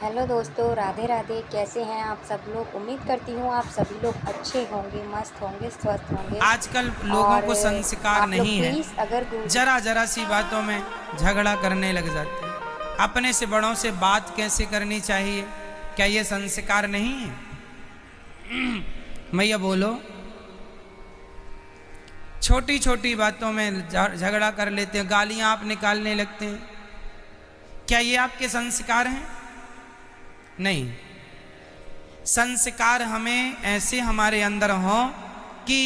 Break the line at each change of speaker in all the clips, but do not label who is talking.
Hello दोस्तों, राधे राधे। कैसे हैं आप सब लोग? उम्मीद करती हूँ आप सभी लोग अच्छे होंगे, मस्त होंगे, स्वस्थ होंगे।
आजकल लोगों
और
को संस्कार
आप लोग
नहीं है।
प्लीज़ अगर गुरु
जरा जरा सी बातों में झगड़ा करने लग जाते हैं। अपने से बड़ों से बात कैसे करनी चाहिए, क्या ये संस्कार नहीं है? भैया बोलो। छोटी छोटी बातों में झगड़ा कर लेते हैं, गालियां आप निकालने लगते हैं। क्या ये आपके संस्कार हैं? नहीं। संस्कार हमें ऐसे हमारे अंदर हो कि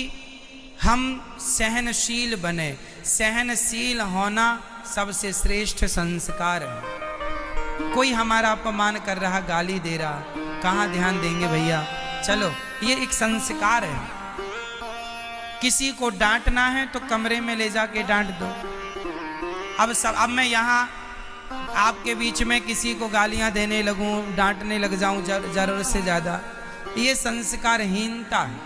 हम सहनशील बने। सहनशील होना सबसे श्रेष्ठ संस्कार है। कोई हमारा अपमान कर रहा, गाली दे रहा, कहाँ ध्यान देंगे भैया? चलो, ये एक संस्कार है। किसी को डांटना है तो कमरे में ले जाके डांट दो। अब मैं यहाँ आपके बीच में किसी को गालियां देने लगूं, डांटने लग जाऊं जरूरत से ज्यादा, ये संस्कारहीनता है।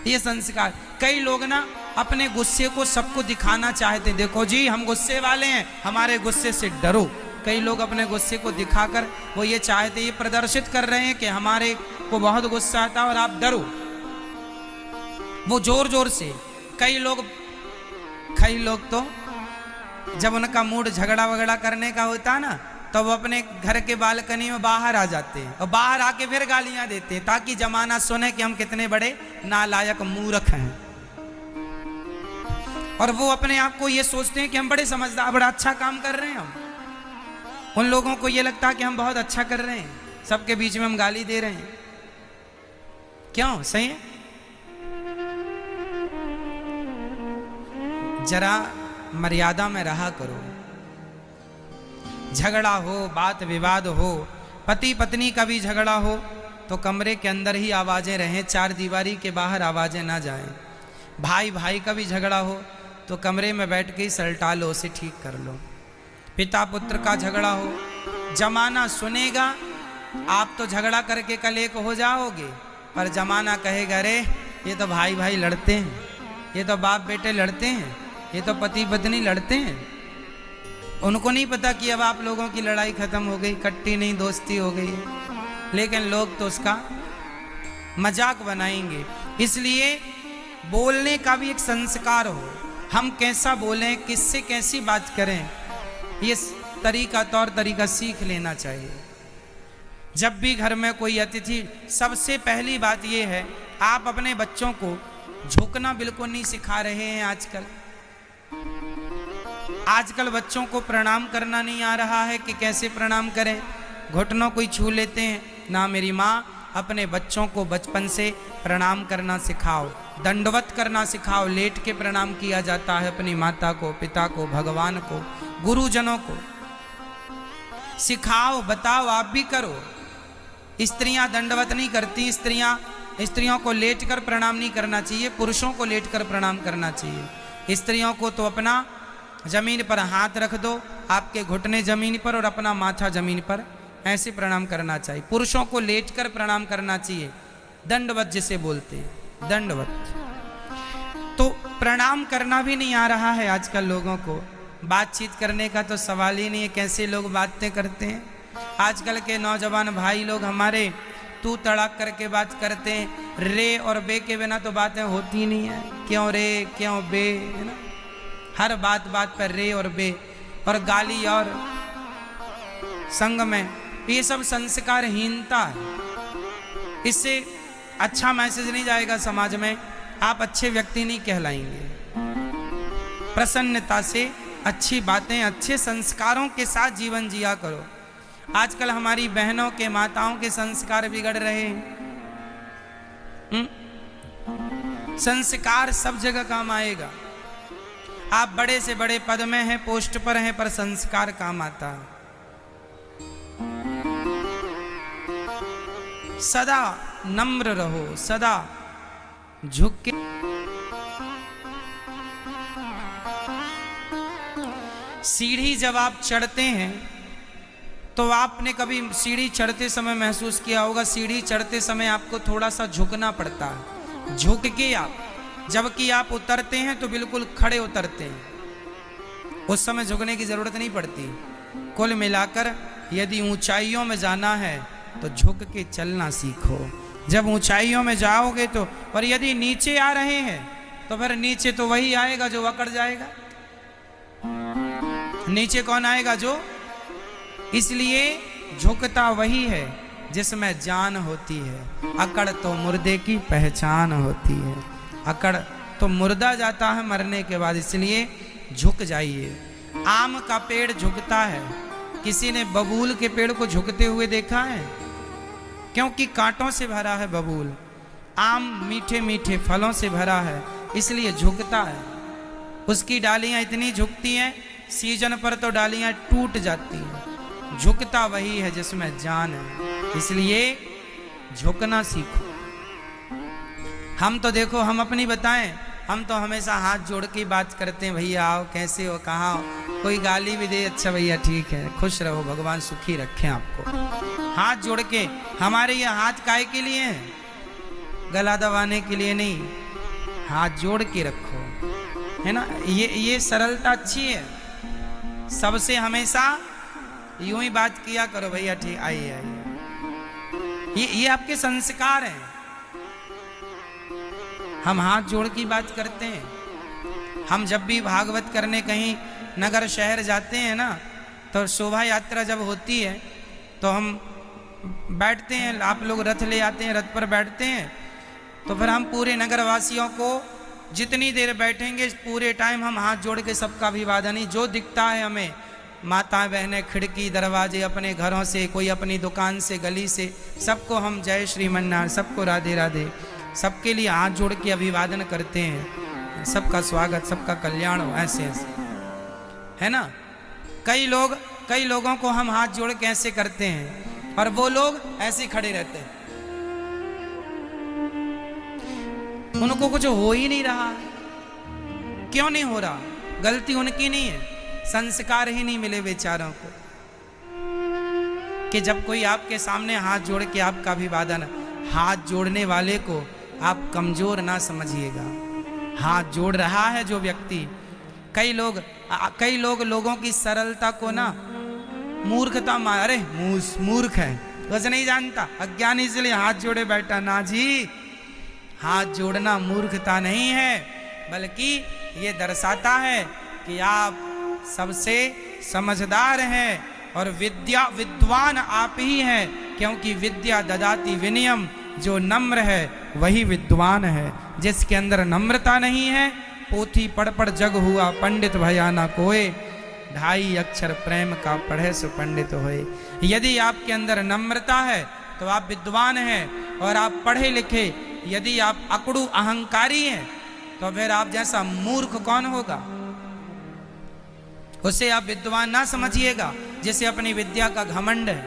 ये संस्कार, कई लोग ना अपने गुस्से को सबको दिखाना चाहते हैं। देखो जी, हम गुस्से वाले हैं, हमारे गुस्से से डरो। कई लोग अपने गुस्से को दिखाकर वो ये चाहते, ये प्रदर्शित कर रहे हैं कि हमारे को बहुत गुस्सा आता है और आप डरो। वो जोर जोर से कई लोग तो जब उनका मूड झगड़ा वगड़ा करने का होता है ना, तो वो अपने घर के बालकनी में बाहर आ जाते हैं और बाहर आके फिर गालियां देते हैं, ताकि जमाना सुने कि हम कितने बड़े नालायक मूर्ख हैं। और वो अपने आप को ये सोचते हैं कि हम बड़े समझदार, बड़ा अच्छा काम कर रहे हैं। हम उन लोगों को ये लगता है कि हम बहुत अच्छा कर रहे हैं, सबके बीच में हम गाली दे रहे हैं। क्यों? सही है? जरा मर्यादा में रहा करो। झगड़ा हो, बात विवाद हो, पति पत्नी का भी झगड़ा हो तो कमरे के अंदर ही आवाजें रहें, चार दीवारी के बाहर आवाजें ना जाएं। भाई भाई का भी झगड़ा हो तो कमरे में बैठ के ही सलटा लो, उसे ठीक कर लो। पिता पुत्र का झगड़ा हो, जमाना सुनेगा, आप तो झगड़ा करके कल एक हो जाओगे, पर जमाना कहेगा अरे ये तो भाई भाई लड़ते हैं, ये तो बाप बेटे लड़ते हैं, ये तो पति पत्नी लड़ते हैं। उनको नहीं पता कि अब आप लोगों की लड़ाई खत्म हो गई, कट्टी नहीं दोस्ती हो गई है। लेकिन लोग तो उसका मजाक बनाएंगे। इसलिए बोलने का भी एक संस्कार हो। हम कैसा बोलें, किससे कैसी बात करें, ये तरीका, तौर तरीका सीख लेना चाहिए। जब भी घर में कोई अतिथि, सबसे पहली बात ये है, आप अपने बच्चों को झुकना बिल्कुल नहीं सिखा रहे हैं। आजकल बच्चों को प्रणाम करना नहीं आ रहा है कि कैसे प्रणाम करें, घुटनों को ही छू लेते हैं ना। मेरी माँ, अपने बच्चों को बचपन से प्रणाम करना सिखाओ, दंडवत करना सिखाओ। लेट के प्रणाम किया जाता है अपनी माता को, पिता को, भगवान को, गुरुजनों को सिखाओ, बताओ, आप भी करो। स्त्रियां दंडवत नहीं करती, स्त्रियों को लेट कर प्रणाम नहीं करना चाहिए, पुरुषों को लेट कर प्रणाम करना चाहिए। स्त्रियों को तो अपना जमीन पर हाथ रख दो, आपके घुटने जमीन पर और अपना माथा जमीन पर, ऐसे प्रणाम करना चाहिए। पुरुषों को लेटकर प्रणाम करना चाहिए, दंडवत जिसे बोलते हैं, दंडवत। तो प्रणाम करना भी नहीं आ रहा है आजकल लोगों को। बातचीत करने का तो सवाल ही नहीं है, कैसे लोग बातें करते हैं। आजकल के नौजवान भाई लोग हमारे तू तड़ाक करके बात करते हैं। रे और बे के बिना तो बातें होती नहीं है। क्यों रे, क्यों बे, है ना? हर बात पर रे और बे, और गाली और संग में, ये सब संस्कारहीनता है। इससे अच्छा मैसेज नहीं जाएगा समाज में, आप अच्छे व्यक्ति नहीं कहलाएंगे। प्रसन्नता से अच्छी बातें, अच्छे संस्कारों के साथ जीवन जिया करो। आजकल हमारी बहनों के, माताओं के संस्कार बिगड़ रहे हैं। संस्कार सब जगह काम आएगा। आप बड़े से बड़े पद में हैं, पोस्ट पर हैं, पर संस्कार काम आता है। सदा नम्र रहो, सदा झुक के। सीढ़ी जब आप चढ़ते हैं तो आपने कभी सीढ़ी चढ़ते समय महसूस किया होगा, सीढ़ी चढ़ते समय आपको थोड़ा सा झुकना पड़ता है। झुक के आप, जबकि आप उतरते हैं तो बिल्कुल खड़े उतरते हैं, उस समय झुकने की जरूरत नहीं पड़ती। कुल मिलाकर यदि ऊंचाइयों में जाना है तो झुक के चलना सीखो। जब ऊंचाइयों में जाओगे तो, और यदि नीचे आ रहे हैं तो फिर नीचे तो वही आएगा जो अकड़ जाएगा। नीचे कौन आएगा? जो। इसलिए झुकता वही है जिसमें जान होती है। अकड़ तो मुर्दे की पहचान होती है। अकड़ तो मुर्दा जाता है मरने के बाद, इसलिए झुक जाइए। आम का पेड़ झुकता है। किसी ने बबूल के पेड़ को झुकते हुए देखा है? क्योंकि कांटों से भरा है बबूल। आम मीठे मीठे फलों से भरा है, इसलिए झुकता है। उसकी डालियां इतनी झुकती हैं, सीजन पर तो डालियां टूट जाती हैं। झुकता वही है जिसमें जान है, इसलिए झुकना सीखो। हम तो देखो, हम अपनी बताएं, हम तो हमेशा हाथ जोड़ के बात करते हैं, भैया आओ, कैसे हो, कहाँ हो। कोई गाली भी दे, अच्छा भैया ठीक है, खुश रहो, भगवान सुखी रखें आपको। हाथ जोड़ के। हमारे ये हाथ काहे के लिए हैं? गला दबाने के लिए नहीं। हाथ जोड़ के रखो, है ना। ये सरलता अच्छी है। सबसे हमेशा यूं ही बात किया करो, भैया ठीक, आइए आइए। ये आपके संस्कार हैं। हम हाथ जोड़ की बात करते हैं। हम जब भी भागवत करने कहीं नगर शहर जाते हैं ना, तो शोभा यात्रा जब होती है तो हम बैठते हैं, आप लोग रथ ले आते हैं, रथ पर बैठते हैं, तो फिर हम पूरे नगरवासियों को जितनी देर बैठेंगे पूरे टाइम हम हाथ जोड़ के सबका अभिवादन ही, जो दिखता है हमें, माताएं बहनें खिड़की दरवाजे अपने घरों से, कोई अपनी दुकान से, गली से, सबको हम जय श्रीमन्नारायण, सबको राधे राधे, सबके लिए हाथ जोड़ के अभिवादन करते हैं। सबका स्वागत, सबका कल्याण हो, ऐसे ऐसे, है ना। कई लोगों को हम हाथ जोड़ के ऐसे करते हैं और वो लोग ऐसे खड़े रहते हैं। उनको कुछ हो ही नहीं रहा। क्यों नहीं हो रहा? गलती उनकी नहीं है, संस्कार ही नहीं मिले बेचारों को कि जब कोई आपके सामने हाथ जोड़ के आपका अभिवादन, हाथ जोड़ने वाले को आप कमजोर ना समझिएगा। हाथ जोड़ रहा है जो व्यक्ति, कई लोग लोगों की सरलता को ना मूर्खता मान, अरे मूर्ख है, बस नहीं जानता, अज्ञानी, इसलिए हाथ जोड़े बैठा। ना जी, हाथ जोड़ना मूर्खता नहीं है, बल्कि ये दर्शाता है कि आप सबसे समझदार हैं और विद्वान आप ही हैं, क्योंकि विद्या ददाति विनयम, जो नम्र है वही विद्वान है। जिसके अंदर नम्रता नहीं है, पोथी पढ़ पढ़ जग हुआ पंडित भया ना कोय, 2.5 अक्षर प्रेम का पढ़े सो पंडित होए। यदि आपके अंदर नम्रता है तो आप विद्वान हैं और आप पढ़े लिखे। यदि आप अकड़ू अहंकारी हैं तो फिर आप जैसा मूर्ख कौन होगा? उसे आप विद्वान ना समझिएगा, जिसे अपनी विद्या का घमंड है।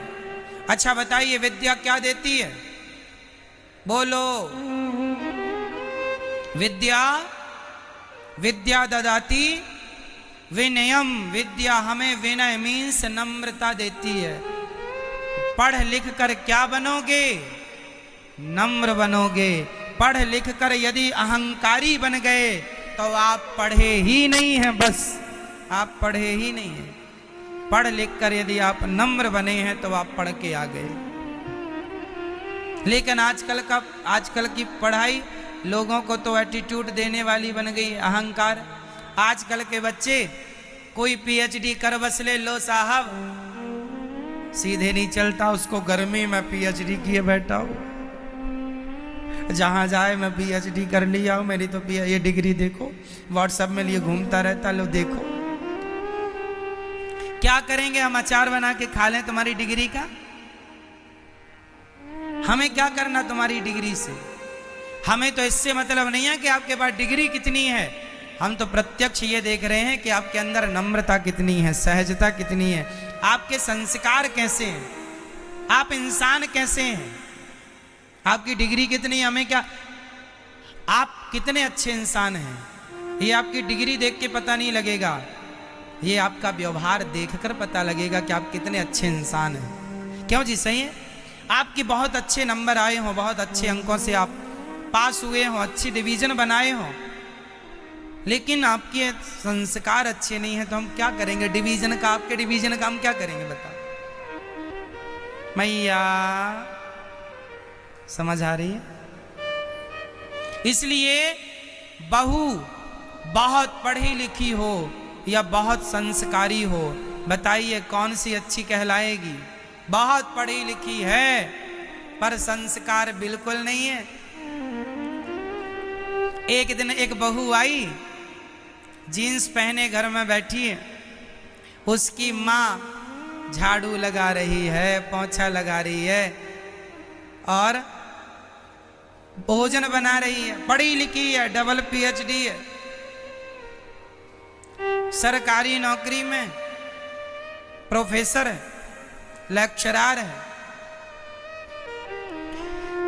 अच्छा बताइए, विद्या क्या देती है? बोलो। विद्या ददाति विनयम, विद्या हमें विनय मीन्स नम्रता देती है। पढ़ लिख कर क्या बनोगे? नम्र बनोगे। पढ़ लिख कर यदि अहंकारी बन गए तो आप पढ़े ही नहीं हैं, बस आप पढ़े ही नहीं हैं। पढ़ लिख कर यदि आप नम्र बने हैं तो आप पढ़ के आ गए। लेकिन आजकल की पढ़ाई लोगों को तो एटीट्यूड देने वाली बन गई, अहंकार। आजकल के बच्चे कोई पीएचडी कर बस ले लो साहब, सीधे नहीं चलता, उसको गर्मी में पीएचडी किए बैठा हो, जहां जाए मैं पीएचडी कर लिया हूं, मेरी तो ये डिग्री देखो, व्हाट्सएप में लिए घूमता रहता, लो देखो। क्या करेंगे हम? अचार बना के खा लें तुम्हारी डिग्री का? हमें क्या करना तुम्हारी डिग्री से? हमें तो इससे मतलब नहीं है कि आपके पास डिग्री कितनी है, हम तो प्रत्यक्ष ये देख रहे हैं कि आपके अंदर नम्रता कितनी है, सहजता कितनी है, आपके संस्कार कैसे हैं, आप इंसान कैसे हैं। आपकी डिग्री कितनी है हमें क्या, आप कितने अच्छे इंसान हैं, ये आपकी डिग्री देख के पता नहीं लगेगा, ये आपका व्यवहार देखकर पता लगेगा कि आप कितने अच्छे इंसान हैं। क्यों जी? सही है। आपके बहुत अच्छे नंबर आए हों, बहुत अच्छे अंकों से आप पास हुए हों, अच्छी डिवीजन बनाए हों, लेकिन आपके संस्कार अच्छे नहीं हैं तो हम क्या करेंगे? डिवीजन का, आपके डिवीजन का हम क्या करेंगे बताओ? मैया समझ आ रही है? इसलिए बहू बहुत पढ़ी लिखी हो या बहुत संस्कारी हो, बताइए कौन सी अच्छी कहलाएगी? बहुत पढ़ी लिखी है पर संस्कार बिल्कुल नहीं है। एक दिन एक बहू आई, जीन्स पहने घर में बैठी है, उसकी माँ झाड़ू लगा रही है, पोंछा लगा रही है और भोजन बना रही है। पढ़ी लिखी है, डबल PhD है, सरकारी नौकरी में प्रोफेसर है, लेक्चरर है।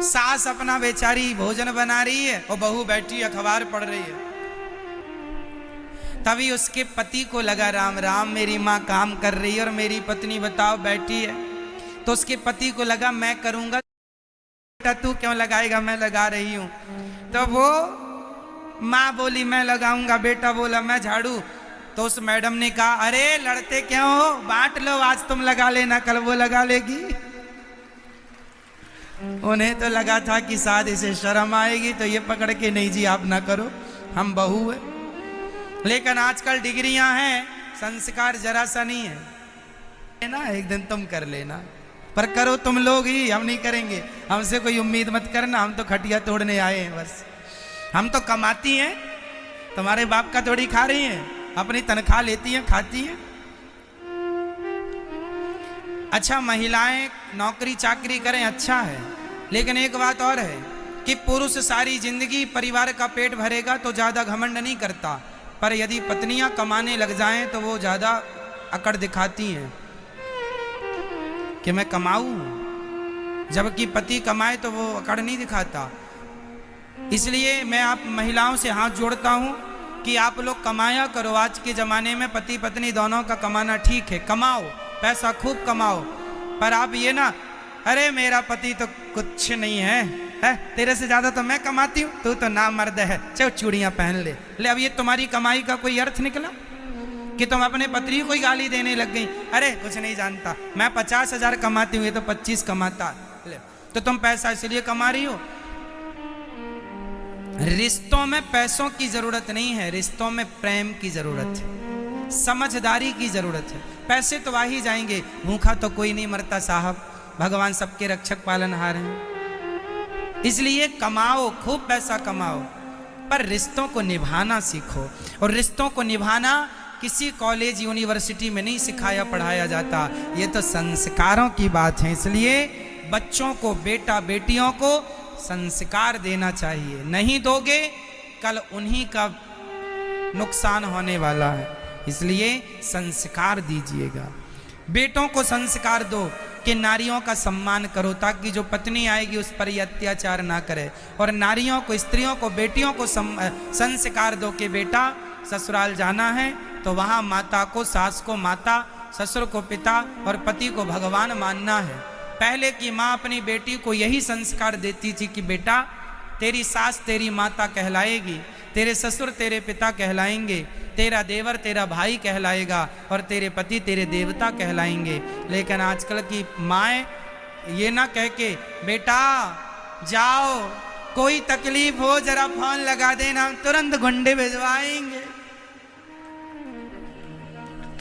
सास अपना बेचारी भोजन बना रही है और बहू बैठी अखबार पढ़ रही है। तभी उसके पति को लगा राम राम, मेरी माँ काम कर रही है और मेरी पत्नी बताओ बैठी है। तो उसके पति को लगा मैं करूंगा, बेटा तू क्यों लगाएगा, मैं लगा रही हूं। तो वो माँ बोली मैं लगाऊंगा, बेटा बोला मैं झाड़ू। तो उस मैडम ने कहा अरे लड़ते क्यों हो, बांट लो, आज तुम लगा लेना कल वो लगा लेगी। उन्हें तो लगा था कि शायद इसे शर्म आएगी तो ये पकड़ के नहीं जी आप ना करो, हम बहू है। लेकिन आजकल डिग्रियां हैं, संस्कार जरा सा नहीं है ना। एक दिन तुम कर लेना, पर करो तुम लोग ही, हम नहीं करेंगे। हमसे कोई उम्मीद मत करना, हम तो खटिया तोड़ने आए हैं बस। हम तो कमाती हैं, तुम्हारे बाप का थोड़ी खा रही हैं, अपनी तनख्वाह लेती हैं, खाती हैं। अच्छा महिलाएं नौकरी चाकरी करें अच्छा है, लेकिन एक बात और है कि पुरुष सारी जिंदगी परिवार का पेट भरेगा तो ज्यादा घमंड नहीं करता, पर यदि पत्नियां कमाने लग जाएं तो वो ज्यादा अकड़ दिखाती हैं कि मैं कमाऊं, जबकि पति कमाए तो वो अकड़ नहीं दिखाता। इसलिए मैं आप महिलाओं से हाथ जोड़ता हूं कि आप लोग कमाया करो। आज के ज़माने में पति पत्नी दोनों का कमाना ठीक है, कमाओ, पैसा खूब कमाओ, पर आप ये ना अरे मेरा पति तो कुछ नहीं है, तेरे से ज़्यादा तो मैं कमाती हूँ, तू तो ना मर्द है, चल चूड़ियाँ पहन ले। अब ये तुम्हारी कमाई का कोई अर्थ निकला कि तुम अपने पति को ही गाली देने लग गई? अरे कुछ नहीं जानता, मैं 50,000 कमाती हूँ, ये तो 25 कमाता। ले तो तुम पैसा इसलिए कमा रही हो। रिश्तों में पैसों की जरूरत नहीं है, रिश्तों में प्रेम की जरूरत है, समझदारी की जरूरत है। पैसे तो आ ही जाएंगे, भूखा तो कोई नहीं मरता साहब, भगवान सबके रक्षक पालनहार हैं। इसलिए कमाओ, खूब पैसा कमाओ, पर रिश्तों को निभाना सीखो। और रिश्तों को निभाना किसी कॉलेज यूनिवर्सिटी में नहीं सिखाया पढ़ाया जाता, ये तो संस्कारों की बात है। इसलिए बच्चों को, बेटा बेटियों को संस्कार देना चाहिए, नहीं दोगे कल उन्हीं का नुकसान होने वाला है। इसलिए संस्कार दीजिएगा, बेटों को संस्कार दो कि नारियों का सम्मान करो, ताकि जो पत्नी आएगी उस पर ये अत्याचार ना करे। और नारियों को, स्त्रियों को, बेटियों को संस्कार दो कि बेटा ससुराल जाना है तो वहाँ माता को, सास को माता, ससुर को पिता और पति को भगवान मानना है। पहले की माँ अपनी बेटी को यही संस्कार देती थी कि बेटा तेरी सास तेरी माता कहलाएगी, तेरे ससुर तेरे पिता कहलाएंगे, तेरा देवर तेरा भाई कहलाएगा और तेरे पति तेरे देवता कहलाएंगे। लेकिन आजकल की माएँ ये ना कह के बेटा जाओ, कोई तकलीफ हो जरा फोन लगा देना, तुरंत गुंडे भिजवाएंगे।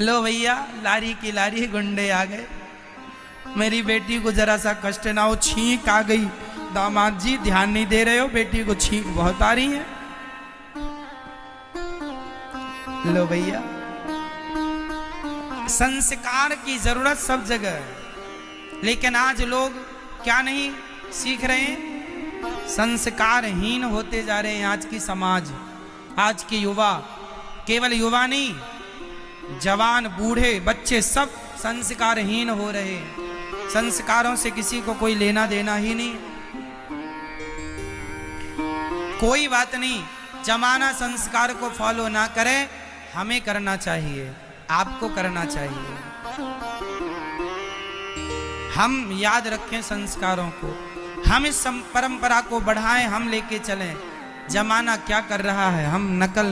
लो भैया लारी की लारी गुंडे आ गए, मेरी बेटी को जरा सा कष्ट ना हो, छींक आ गई, दामाद जी ध्यान नहीं दे रहे हो, बेटी को छींक बहुत आ रही है। लो भैया, संस्कार की जरूरत सब जगह है, लेकिन आज लोग क्या नहीं सीख रहे हैं, संस्कारहीन होते जा रहे हैं। आज की समाज, आज के युवा, केवल युवा नहीं, जवान बूढ़े बच्चे सब संस्कारहीन हो रहे हैं। संस्कारों से किसी को कोई लेना देना ही नहीं। कोई बात नहीं, जमाना संस्कार को फॉलो ना करे, हमें करना चाहिए, आपको करना चाहिए। हम याद रखें संस्कारों को, हम इस परंपरा को बढ़ाएं, हम लेके चलें। जमाना क्या कर रहा है, हम नकल ना